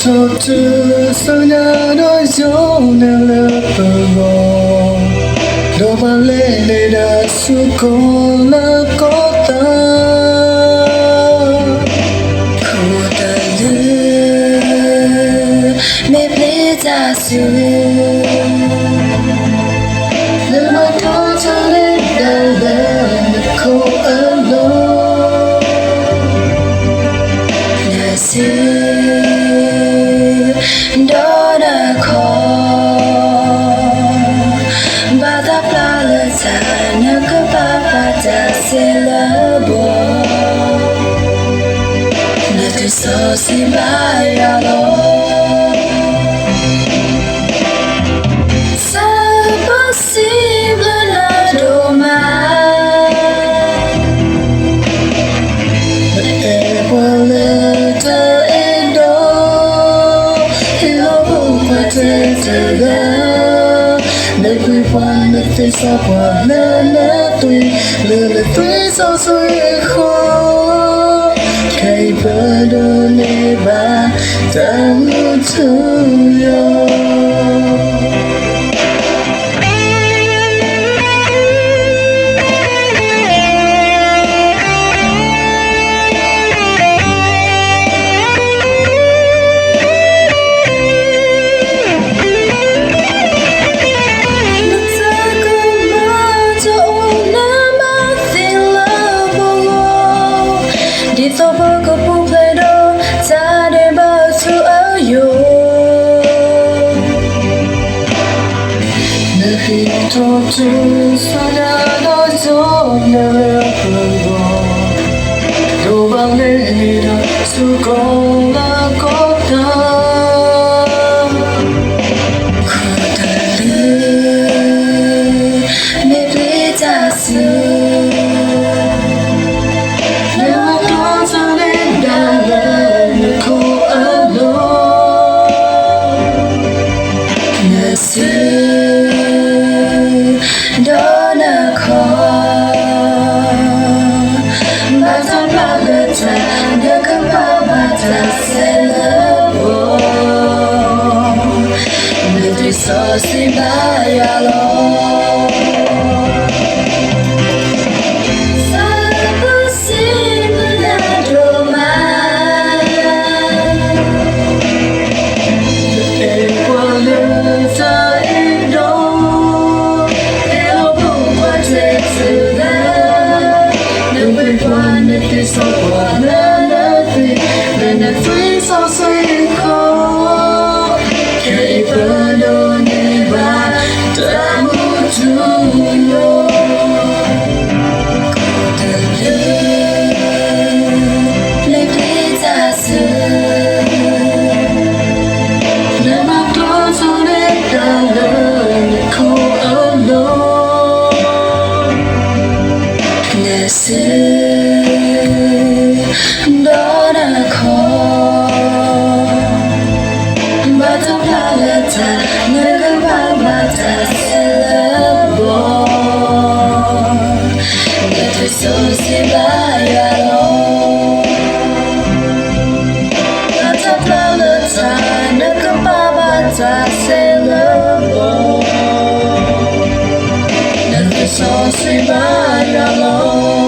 talk to Sonia Jona Lepo Dobale da Sukola Kota Kodalu Me Pleta Su Lema Totale Dala Ko Alone Nasi Dona call Bada Palata Nakabata Syllable Nothing so simple C'est possible la doma Et voilà Để quy quan để thấy sao qua lỡ tuy sao suy khó cây bờ đôi nề ba ta muốn thương nhau So far, go play do. Tade ba to ayo. Nahi to tu sada do so never go. Do bang le da su ko la kota. Kodalu me pleta su. Dona call Bata Palata Nakabata Syllable Nothing so simple So what nothing, then the three so sweet call. Keep on it back, damn to you. Let it us. Never close on it down, the cold alone. Dona call Bata Palata Nakabata Syllable Nothing so simple Bata Palata Nakabata Syllable Nothing so simple